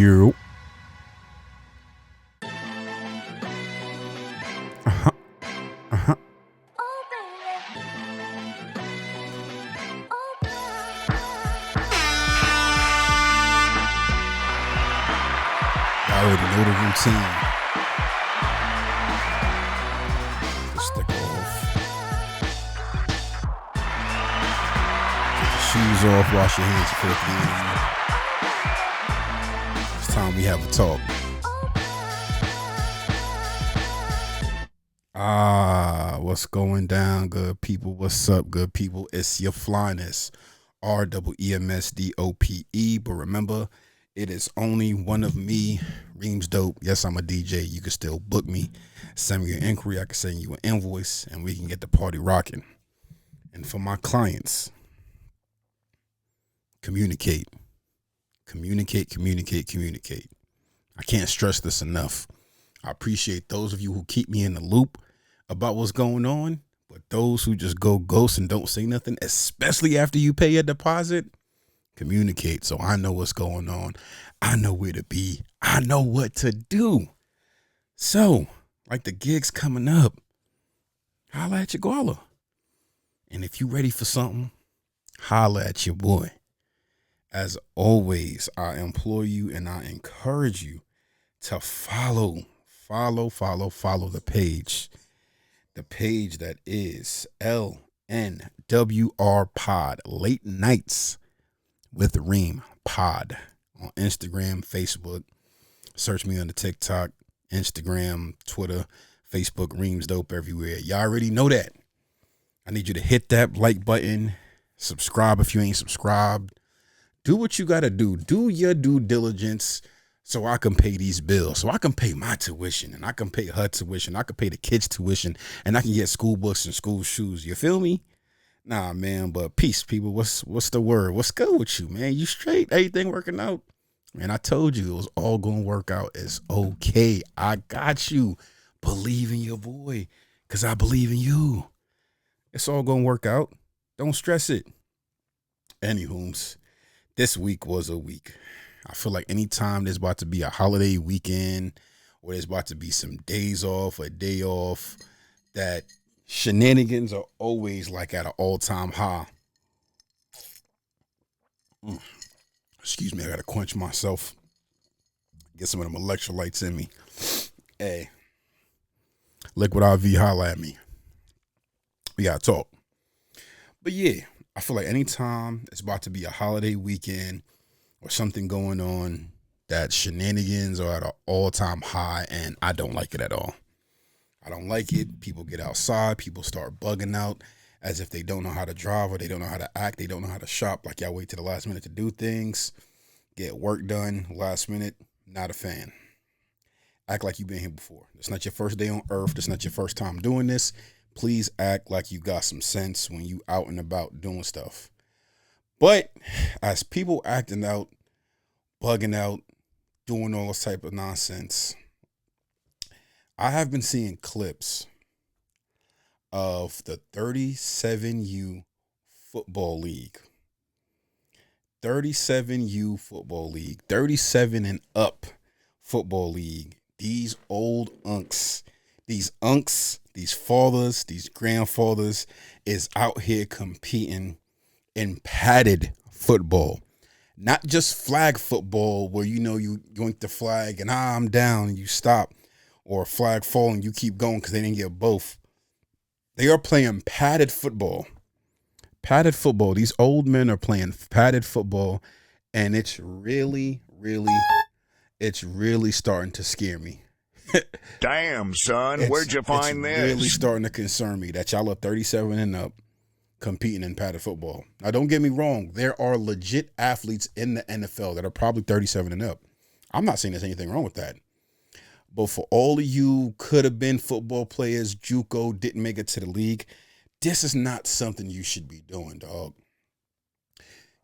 You. Uh-huh. Uh-huh. I already know the routine. Stick off. Get your shoes off. Wash your hands quickly. It's time we have a talk. What's going down, good people? What's up, good people? It's your flyness, REEMSDOPE. But remember, it is only one of me, Reem's Dope. Yes, I'm a DJ. You can still book me. Send me an inquiry. I can send you an invoice, and we can get the party rocking. And for my clients, communicate. Communicate. I can't stress this enough. I appreciate those of you who keep me in the loop about what's going on, but those who just go ghost and don't say nothing, especially after you pay your deposit, communicate so I know what's going on. I know where to be. I know what to do. So, like the gigs coming up, holla at your guala. And if you ready for something, holla at your boy. As always, I implore you and I encourage you to follow the page. The page that is LNWR Pod, Late Nights with Reem Pod, on Instagram, Facebook. Search me on the TikTok, Instagram, Twitter, Facebook, Reem's Dope everywhere. Y'all already know that. I need you to hit that like button, subscribe if you ain't subscribed. Do what you got to do. Do your due diligence so I can pay these bills, so I can pay my tuition, and I can pay her tuition, I can pay the kids' tuition, and I can get school books and school shoes. You feel me? Nah, man, but peace, people. What's the word? What's good with you, man? You straight? Everything working out? Man, I told you it was all going to work out. It's okay. I got you. Believe in your boy, because I believe in you. It's all going to work out. Don't stress it. Anywho's, this week was a week. I feel like anytime there's about to be a holiday weekend or there's about to be some days off, a day off, that shenanigans are always like at an all-time high. Excuse me, I got to quench myself. Get some of them electrolytes in me. Hey, Liquid IV, holla at me. We got to talk. But yeah, I feel like anytime it's about to be a holiday weekend or something going on, that shenanigans are at an all-time high, and I don't like it at all. I don't like it. People get outside. People start bugging out as if they don't know how to drive or they don't know how to act. They don't know how to shop. Like, y'all wait to the last minute to do things. Get work done last minute. Not a fan. Act like you've been here before. It's not your first day on earth. It's not your first time doing this. Please act like you got some sense when you out and about doing stuff. But as people acting out, bugging out, doing all this type of nonsense, I have been seeing clips of the 37U football league. 37U football league. 37 and up football league. These old unks, these fathers, these grandfathers is out here competing in padded football. Not just flag football where you yoink the flag and I'm down and you stop, or flag fall and you keep going because they didn't get both. They are playing padded football. Padded football. These old men are playing padded football, and it's really starting to scare me. Damn, son, where'd you find this? It's really starting to concern me that y'all are 37 and up competing in padded football. Now, don't get me wrong. There are legit athletes in the NFL that are probably 37 and up. I'm not saying there's anything wrong with that. But for all of you could have been football players, JUCO, didn't make it to the league, this is not something you should be doing, dog.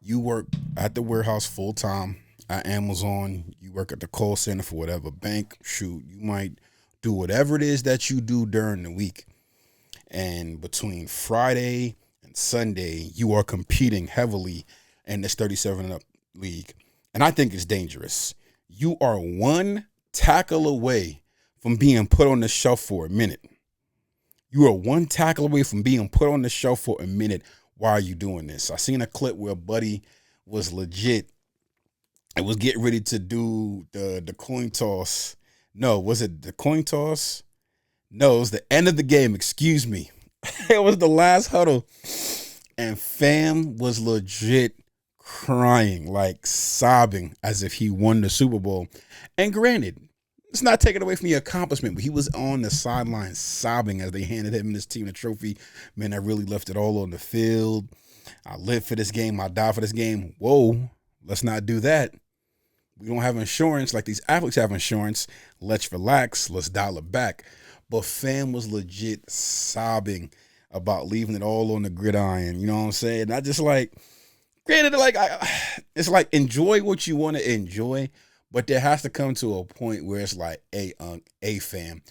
You work at the warehouse full time at Amazon. You work at the call center for whatever bank. Shoot, you might do whatever it is that you do during the week. And between Friday and Sunday, you are competing heavily in this 37 and up league. And I think it's dangerous. You are one tackle away from being put on the shelf for a minute. You are one tackle away from being put on the shelf for a minute. Why are you doing this? I seen a clip where a buddy was legit. It was getting ready to do the coin toss. No, was it the coin toss? No, it was the end of the game. Excuse me. It was the last huddle. And fam was legit crying, like sobbing as if he won the Super Bowl. And granted, it's not taking away from the accomplishment, but he was on the sideline sobbing as they handed him and his team the trophy. Man, I really left it all on the field. I live for this game. I die for this game. Whoa, let's not do that. We don't have insurance like these athletes have insurance. Let's relax. Let's dial it back. But fam was legit sobbing about leaving it all on the gridiron. You know what I'm saying? I just like, granted, like it's like enjoy what you want to enjoy, but there has to come to a point where it's like, hey, fam,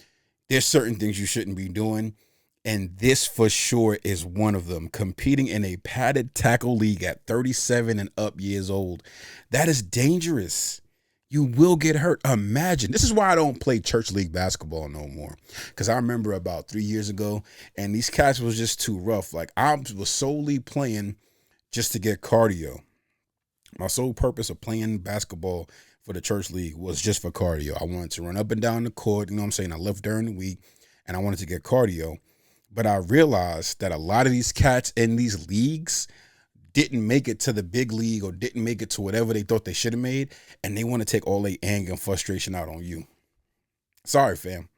there's certain things you shouldn't be doing. And this for sure is one of them. Competing in a padded tackle league at 37 and up years old. That is dangerous. You will get hurt. Imagine. This is why I don't play church league basketball no more. Because I remember about 3 years ago, and these cats was just too rough. Like, I was solely playing just to get cardio. My sole purpose of playing basketball for the church league was just for cardio. I wanted to run up and down the court. You know what I'm saying? I left during the week, and I wanted to get cardio. But I realized that a lot of these cats in these leagues didn't make it to the big league or didn't make it to whatever they thought they should have made, and they want to take all their anger and frustration out on you. Sorry, fam.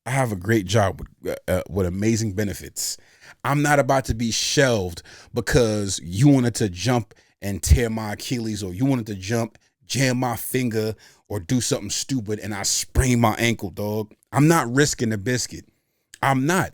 I have a great job with amazing benefits. I'm not about to be shelved because you wanted to jump and tear my Achilles, or you wanted to jump, jam my finger, or do something stupid and I sprain my ankle, dog. I'm not risking the biscuit. I'm not.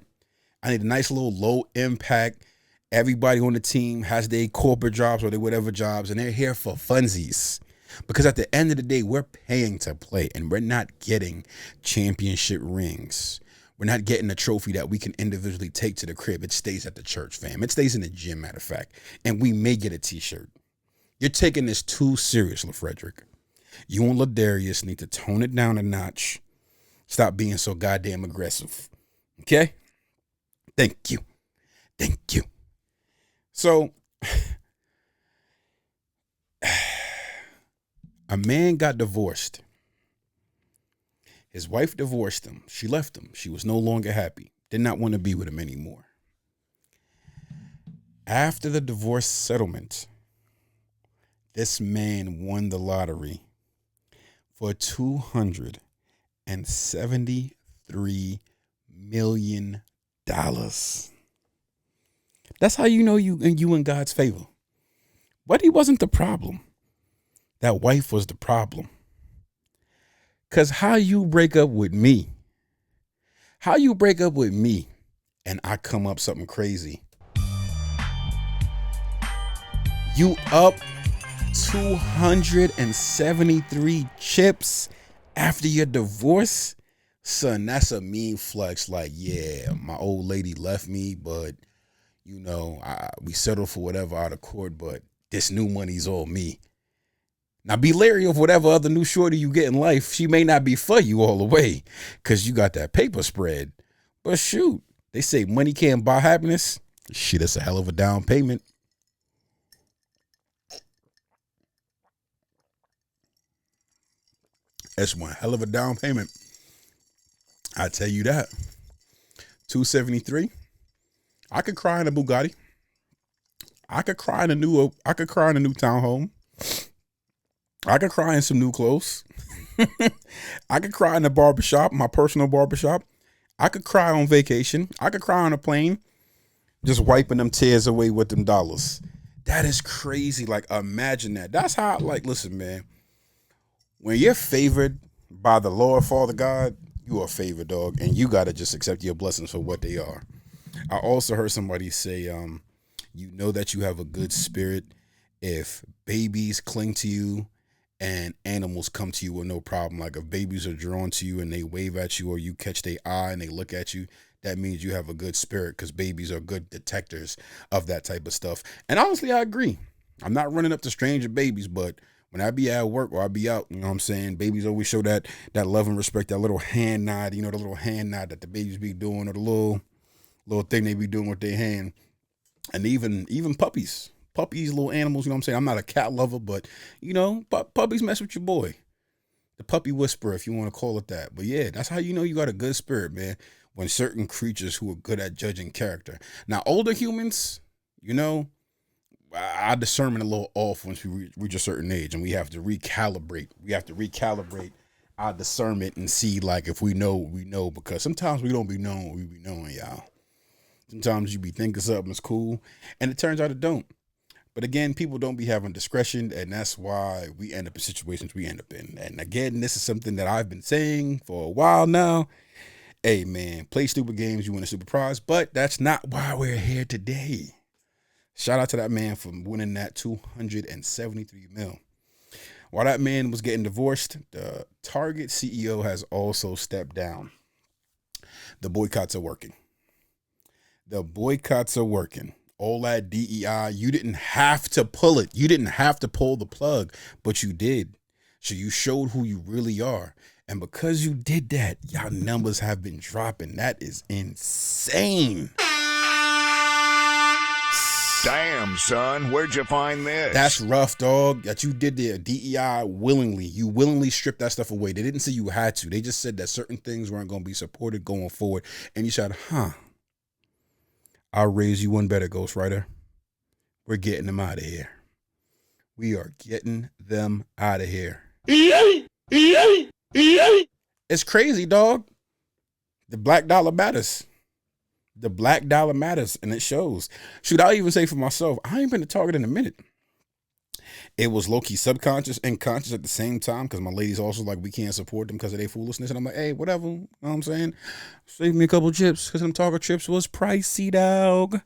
I need a nice little low impact. Everybody on the team has their corporate jobs or their whatever jobs, and they're here for funsies. Because at the end of the day, we're paying to play, and we're not getting championship rings. We're not getting a trophy that we can individually take to the crib. It stays at the church, fam. It stays in the gym, matter of fact. And we may get a t-shirt. You're taking this too serious, LaFrederick. You and Ladarius need to tone it down a notch. Stop being so goddamn aggressive. Okay? Thank you. Thank you. So, a man got divorced. His wife divorced him. She left him. She was no longer happy. Did not want to be with him anymore. After the divorce settlement, this man won the lottery for $273 million. That's how you know you in God's favor. But he wasn't the problem. That wife was the problem. Because how you break up with me? How you break up with me and I come up something crazy? You up 273 chips after your divorce? Son, that's a mean flex. Like, yeah, my old lady left me, but, you know, we settled for whatever out of court, but this new money's all me. Now, be leery of whatever other new shorty you get in life. She may not be for you all the way because you got that paper spread. But shoot, they say money can't buy happiness. Shit, that's a hell of a down payment. That's one hell of a down payment. I tell you that. 273. I could cry in a Bugatti. I could cry in a new townhome. I could cry in some new clothes. I could cry in a barbershop, my personal barbershop. I could cry on vacation. I could cry on a plane, just wiping them tears away with them dollars. That is crazy. Like, imagine that. That's how, like, listen, man. When you're favored by the Lord, Father God, you are favored, dog, and you got to just accept your blessings for what they are. I also heard somebody say, you know that you have a good spirit if babies cling to you and animals come to you with no problem. Like if babies are drawn to you and they wave at you or you catch their eye and they look at you, that means you have a good spirit because babies are good detectors of that type of stuff. And honestly, I agree. I'm not running up to stranger babies, but When I be at work or I be out, you know what I'm saying? Babies always show that love and respect, that little hand nod, the little hand nod that the babies be doing, or the little thing they be doing with their hand. And even puppies. Puppies, little animals, you know what I'm saying? I'm not a cat lover, but puppies mess with your boy. The puppy whisperer, if you want to call it that. But yeah, that's how you know you got a good spirit, man. When certain creatures who are good at judging character. Now, older humans, our discernment a little off once we reach a certain age, and we have to recalibrate. We have to recalibrate our discernment and see, like, if we know, because sometimes we don't be knowing what we be knowing, y'all. Sometimes you be thinking something's cool, and it turns out it don't. But again, people don't be having discretion, and that's why we end up in situations we end up in. And again, this is something that I've been saying for a while now. Hey, man, play stupid games, you win a stupid prize, but that's not why we're here today. Shout out to that man for winning that $273 million. While that man was getting divorced, the Target CEO has also stepped down. The boycotts are working. All that DEI, you didn't have to pull it. You didn't have to pull the plug, but you did. So you showed who you really are. And because you did that, y'all numbers have been dropping. That is insane. Damn, son, where'd you find this? That's rough, dog. That you did the DEI willingly. You willingly stripped that stuff away. They didn't say you had to. They just said that certain things weren't going to be supported going forward. And you said, I'll raise you one better, ghostwriter. We're getting them out of here. We are getting them out of here. It's crazy, dog. The black dollar matters. The black dollar matters, and it shows. Shoot, I'll even say for myself, I ain't been to Target in a minute. It was low-key subconscious and conscious at the same time, because my lady's also like, we can't support them because of their foolishness. And I'm like, hey, whatever. You know what I'm saying? Save me a couple chips, because them Target chips was pricey, dog.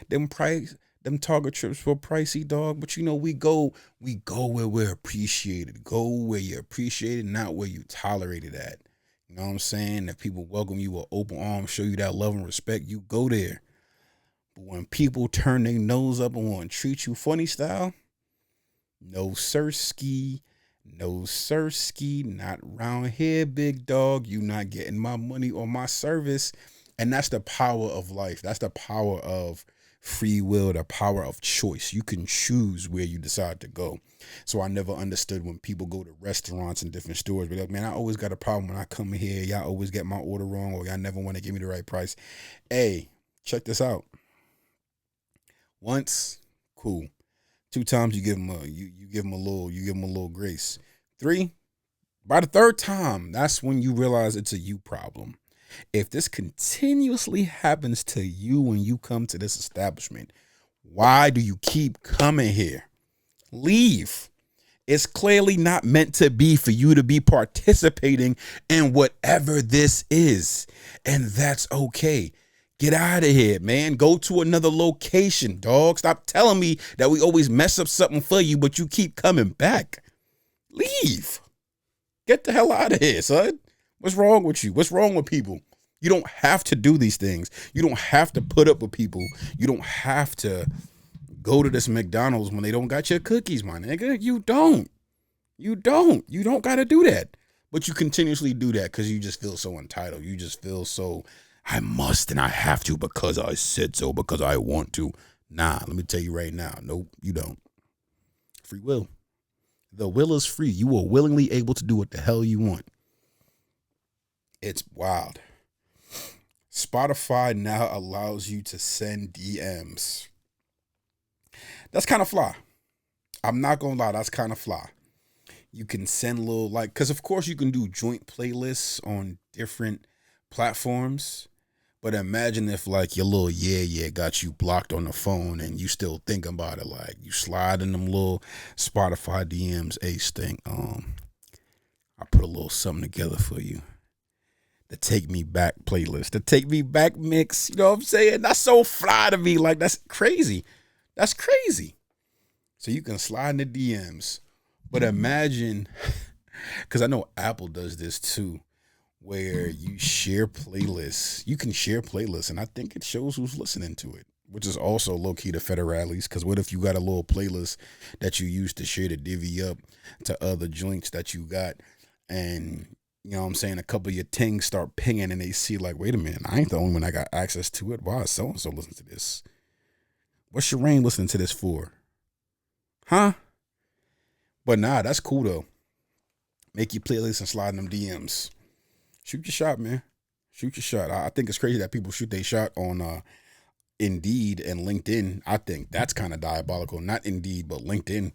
Them Target trips were pricey, dog. But we go where we're appreciated. Go where you're appreciated, not where you tolerated at. You know what I'm saying? If people welcome you with open arms, show you that love and respect, you go there. But when people turn their nose up and want to treat you funny style, no sirski, not around here, big dog. You not getting my money or my service. And that's the power of life. That's the power of free will, the power of choice. You can choose where you decide to go. So I never understood when people go to restaurants and different stores, be like, man, I always got a problem when I come here. Y'all always get my order wrong, or y'all never want to give me the right price. Hey, check this out. Once, cool. 2 times you give them a little grace. 3, by the 3rd time, that's when you realize it's a you problem. If this continuously happens to you when you come to this establishment, why do you keep coming here? Leave. It's clearly not meant to be for you to be participating in whatever this is. And that's okay. Get out of here, man. Go to another location, dog. Stop telling me that we always mess up something for you, but you keep coming back. Leave. Get the hell out of here, son. What's wrong with you? What's wrong with people? You don't have to do these things. You don't have to put up with people. You don't have to go to this McDonald's when they don't got your cookies, my nigga. You don't got to do that. But you continuously do that because you just feel so entitled. You just feel so, I must and I have to because I said so, because I want to. Nah, let me tell you right now. Nope, you don't. Free will. The will is free. You are willingly able to do what the hell you want. It's wild. Spotify now allows you to send DMs. That's kind of fly. I'm not going to lie. That's kind of fly. You can send little, because of course you can do joint playlists on different platforms. But imagine if your little yeah got you blocked on the phone and you still thinking about it. Like you slide in them little Spotify DMs, Ace thing. I put a little something together for you. The Take Me Back playlist, the Take Me Back mix. You know what I'm saying? That's so fly to me. Like, that's crazy. That's crazy. So you can slide in the DMs. But imagine, because I know Apple does this too, where you share playlists. You can share playlists, and I think it shows who's listening to it. which is also low key the federales. Because what if you got a little playlist that you use to share to divvy up to other joints that you got, and you know what I'm saying, a couple of your tings start pinging and they see like, wait a minute, I ain't the only one that got access to it. Why is so and so listen to this? What's Shireen listening to this for? Huh? But nah, that's cool though. Make your playlist and slide in them DMs. Shoot your shot, man. Shoot your shot. I think it's crazy that people shoot their shot on Indeed and LinkedIn. I think that's kind of diabolical. Not Indeed, but LinkedIn.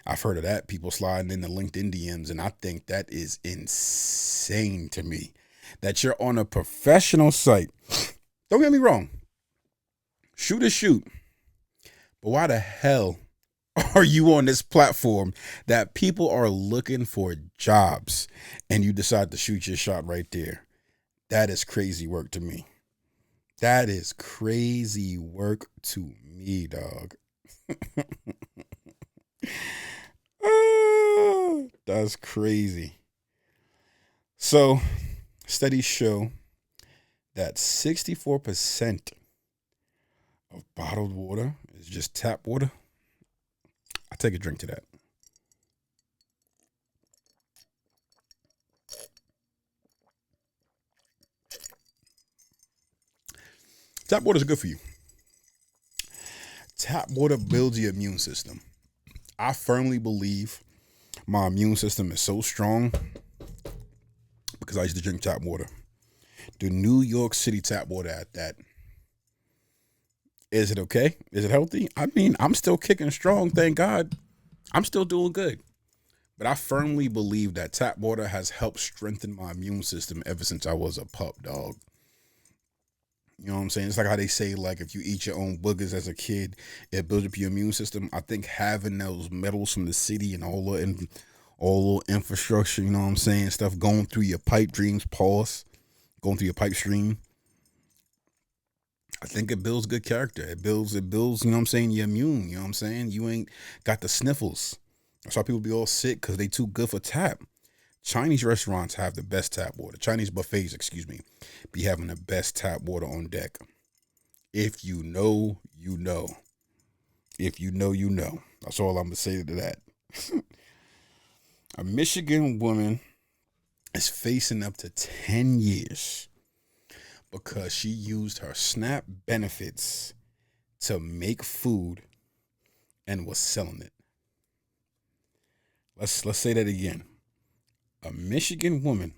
I've heard of that. People sliding in the LinkedIn DMs, and I think that is insane to me. That you're on a professional site. Don't get me wrong. Shoot is shoot. But why the hell are you on this platform that people are looking for jobs and you decide to shoot your shot right there? That is crazy work to me. That is crazy work to me, dog. That's crazy. So, studies show that 64% of bottled water is just tap water. I take a drink to that. Tap water is good for you. Tap water builds your immune system. I firmly believe my immune system is so strong because I used to drink tap water. The New York City tap water at that. Is it okay? Is it healthy? I mean, I'm still kicking strong, thank God. I'm still doing good. But I firmly believe that tap water has helped strengthen my immune system ever since I was a pup, dog. You know what I'm saying? It's like how they say, like, if you eat your own boogers as a kid, it builds up your immune system. I think having those metals from the city and all the infrastructure, you know what I'm saying, stuff going through your pipe dreams, going through your pipe stream, I think it builds good character. It builds, you know what I'm saying, you're immune, you know what I'm saying? You ain't got the sniffles. That's why people be all sick, because they too good for tap. Chinese restaurants have the best tap water. Chinese buffets, be having the best tap water on deck. If you know, you know. If you know, you know. That's all I'm going to say to that. A Michigan woman is facing up to 10 years because she used her SNAP benefits to make food and was selling it. Let's say that again. A Michigan woman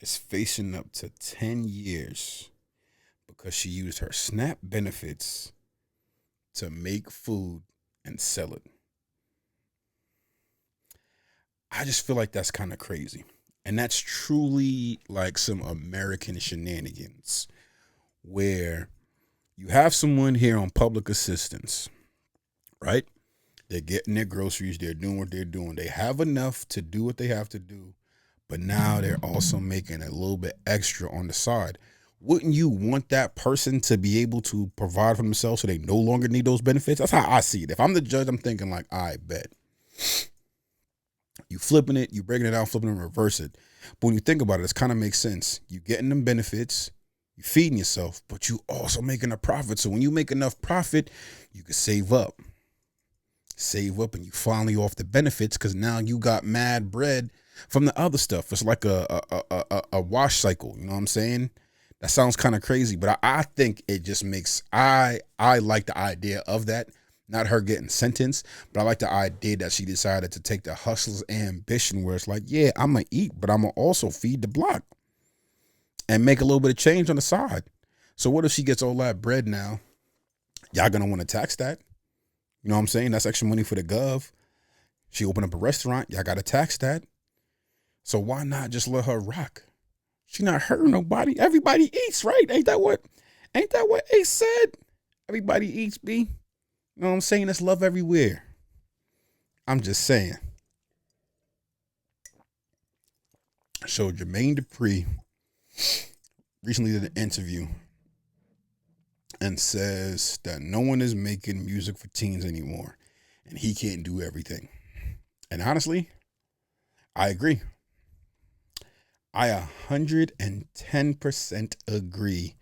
is facing up to 10 years because she used her SNAP benefits to make food and sell it. I just feel like that's kind of crazy. And that's truly like some American shenanigans where you have someone here on public assistance, right? They're getting their groceries. They're doing what they're doing. They have enough to do what they have to do. But now they're also making a little bit extra on the side. Wouldn't you want that person to be able to provide for themselves so they no longer need those benefits? That's how I see it. If I'm the judge, I'm thinking like, I bet. You flipping it, you breaking it out, flipping it, reverse it. But when you think about it, it kind of makes sense. You getting them benefits, you feeding yourself, but you also making a profit. So when you make enough profit, you can save up. And you finally off the benefits because now you got mad bread from the other stuff. It's like a wash cycle. You know what I'm saying? That sounds kind of crazy, but I think it just makes, I like the idea of that. Not her getting sentenced, but I like the idea that she decided to take the hustler's ambition where it's like, yeah, I'm going to eat, but I'm going to also feed the block and make a little bit of change on the side. So what if she gets all that bread now? Y'all going to want to tax that. You know what I'm saying? That's extra money for the gov. She opened up a restaurant. Y'all got to tax that. So why not just let her rock? She not hurting nobody. Everybody eats, right? Ain't that what Ace said? Everybody eats, B. You know what I'm saying? There's love everywhere. I'm just saying. So Jermaine Dupri recently did an interview and says that no one is making music for teens anymore and he can't do everything. And honestly, I agree. I 110% agree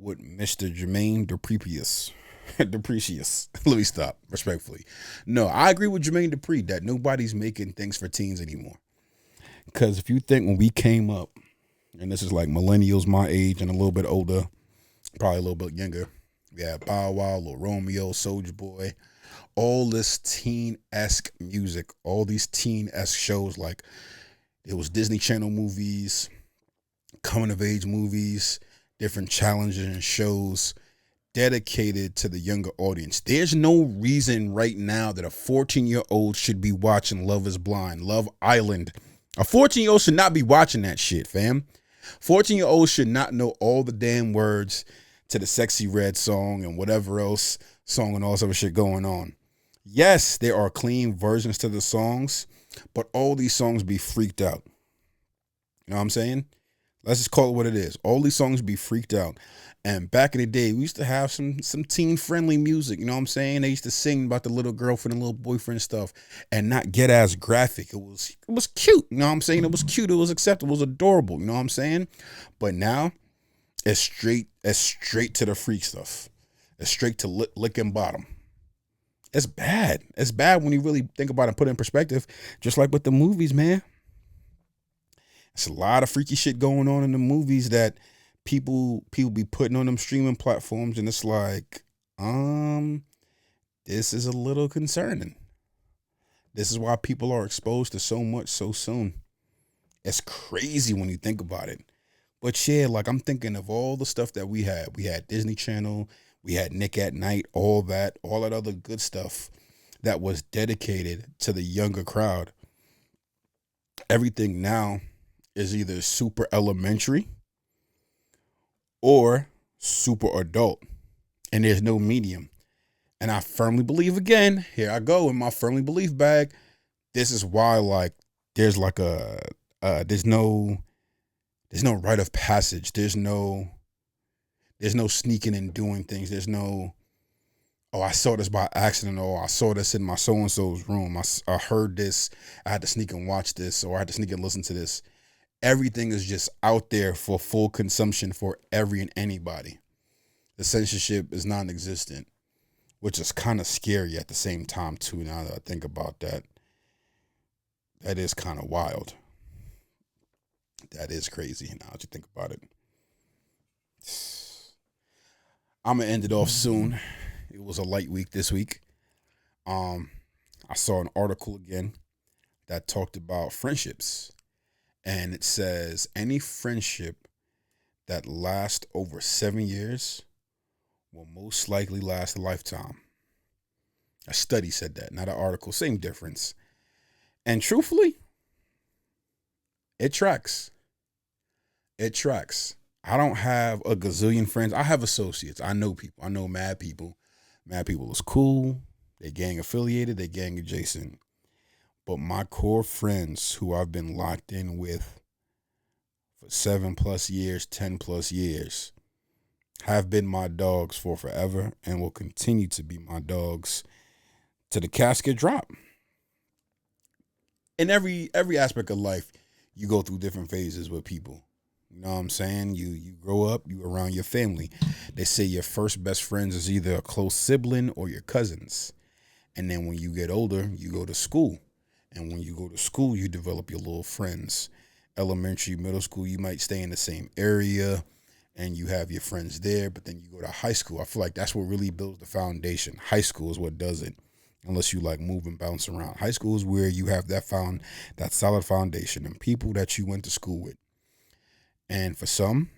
with Mr. Jermaine Deprecius. Deprecius. Let me stop, respectfully. No, I agree with Jermaine Dupri that nobody's making things for teens anymore. Because if you think when we came up, and this is like millennials my age and a little bit older, probably a little bit younger, we had Bow Wow, Lil Romeo, Soulja Boy, all this teen-esque music, all these teen-esque shows, like it was Disney Channel movies, coming of age movies, different challenges and shows dedicated to the younger audience. There's no reason right now that a 14-year-old should be watching Love is Blind, Love Island. A 14-year-old should not be watching that shit, fam. 14-year-olds should not know all the damn words to the Sexy Red song and whatever else song and all this other shit going on. Yes, there are clean versions to the songs, but all these songs be freaked out. You know what I'm saying? Let's just call it what it is. All these songs be freaked out. And back in the day, we used to have some teen-friendly music, you know what I'm saying? They used to sing about the little girlfriend and little boyfriend stuff and not get as graphic. It was cute, you know what I'm saying? It was cute, it was acceptable, it was adorable, you know what I'm saying? But now, it's straight to the freak stuff. It's straight to licking bottom. It's bad. It's bad when you really think about it and put it in perspective, just like with the movies, man. It's a lot of freaky shit going on in the movies that people be putting on them streaming platforms, and it's like, this is a little concerning. This is why people are exposed to so much so soon. It's crazy when you think about it. But yeah, like I'm thinking of all the stuff that we had. We had Disney Channel, we had Nick at Night, all that other good stuff that was dedicated to the younger crowd. Everything now is either super elementary or super adult, and there's no medium. And I firmly believe, again, here I go in my firmly belief bag, this is why, like, there's like there's no rite of passage. There's no sneaking and doing things. There's no, oh, I saw this by accident, or I saw this in my so-and-so's room. I heard this, I had to sneak and watch this, or I had to sneak and listen to this. Everything is just out there for full consumption for every and anybody. The censorship is non-existent, which is kind of scary at the same time, too, now that I think about that. That is kind of wild. That is crazy now that you think about it. I'm going to end it off soon. It was a light week this week. I saw an article again that talked about friendships. And it says any friendship that lasts over 7 years will most likely last a lifetime. A study said that, not an article. Same difference. And truthfully, it tracks. It tracks. I don't have a gazillion friends. I have associates. I know people. I know mad people. Mad people is cool. They gang affiliated. They gang adjacent. But my core friends who I've been locked in with for 7+ years, 10+ years, have been my dogs for forever and will continue to be my dogs to the casket drop. In every aspect of life, you go through different phases with people. You know what I'm saying? You grow up, you around your family. They say your first best friends is either a close sibling or your cousins. And then when you get older, you go to school. And when you go to school, you develop your little friends. Elementary, middle school, you might stay in the same area and you have your friends there. But then you go to high school. I feel like that's what really builds the foundation. High school is what does it. Unless you like move and bounce around. High school is where you have that solid foundation and people that you went to school with. And for some,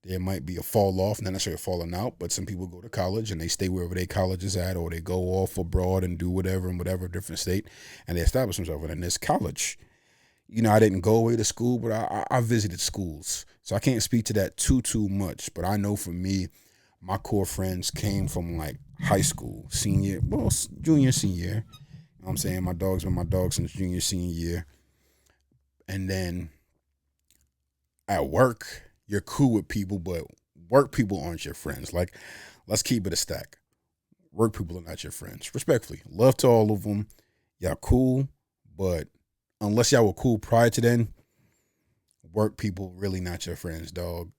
there might be a fall off, not necessarily falling out, but some people go to college and they stay wherever their college is at, or they go off abroad and do whatever in whatever different state, and they establish themselves. And in this college, you know, I didn't go away to school, but I visited schools. So I can't speak to that too much. But I know for me, my core friends came from like high school, junior, senior. You know what I'm saying? My dog's been my dog since junior, senior year. And then at work, you're cool with people, but work people aren't your friends. Like, let's keep it a stack. Work people are not your friends. Respectfully. Love to all of them. Y'all cool, but unless y'all were cool prior to then, Work people really not your friends, dog.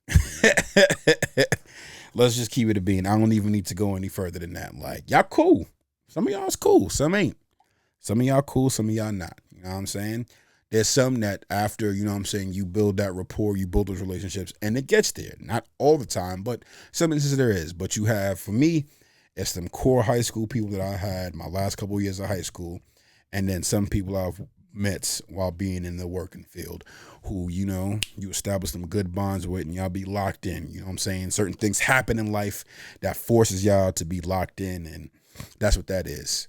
Let's just keep it a bean. I don't even need to go any further than that. Like, y'all cool. Some of y'all's cool. Some ain't. Some of y'all cool. Some of y'all not. You know what I'm saying? There's some that after, you know what I'm saying, you build that rapport, you build those relationships, and it gets there. Not all the time, but some instances there is. But you have, for me, it's them core high school people that I had my last couple of years of high school, and then some people I've met while being in the working field who, you know, you establish some good bonds with and y'all be locked in. You know what I'm saying? Certain things happen in life that forces y'all to be locked in, and that's what that is.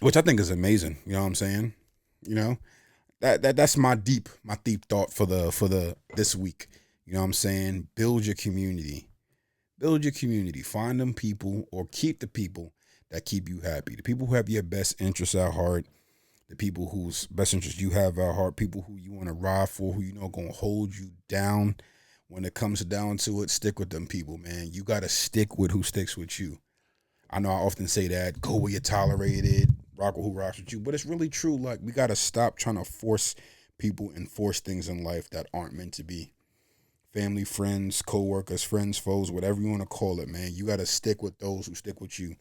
Which I think is amazing. You know what I'm saying? You know? That's my deep thought for the this week. You know what I'm saying? Build your community. Build your community. Find them people or keep the people that keep you happy. The people who have your best interests at heart. The people whose best interests you have at heart. People who you want to ride for, who you know going to hold you down. When it comes down to it, stick with them people, man. You got to stick with who sticks with you. I know I often say that, go where you're tolerated, rock with who rocks with you, but it's really true. Like, we got to stop trying to force people and force things in life that aren't meant to be. Family, friends, co-workers, friends, foes, whatever you want to call it, man. You got to stick with those who stick with you.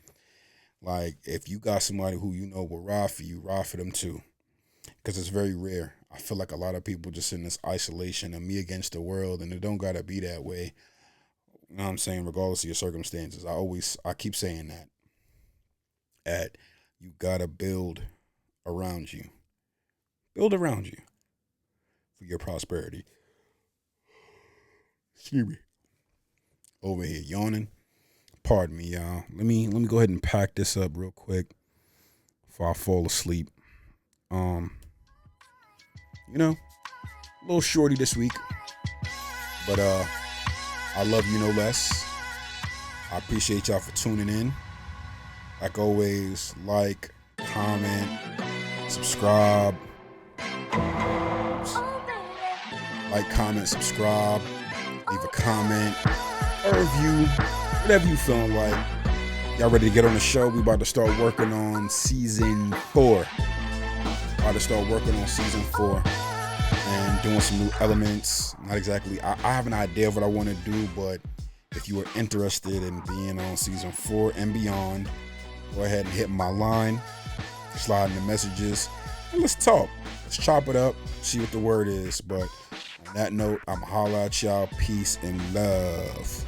Like, if you got somebody who you know will ride for you, ride for them too. Because it's very rare. I feel like a lot of people just in this isolation of me against the world, and it don't got to be that way. You know what I'm saying? Regardless of your circumstances. I keep saying that you got to build around you. Build around you for your prosperity. Excuse me. Over here yawning. Pardon me, y'all. Let me go ahead and pack this up real quick before I fall asleep. You know, a little shorty this week. But I love you no less. I appreciate y'all for tuning in. Like always, like, comment, subscribe. Like, comment, subscribe. Leave a comment, a review, whatever you feeling like. Y'all ready to get on the show? We about to start working on season 4. And doing some new elements. Not exactly, I have an idea of what I want to do, but if you are interested in being on season 4 and beyond, go ahead and hit my line, slide in the messages, and let's talk. Let's chop it up, see what the word is. But on that note, I'm holla at y'all. Peace and love.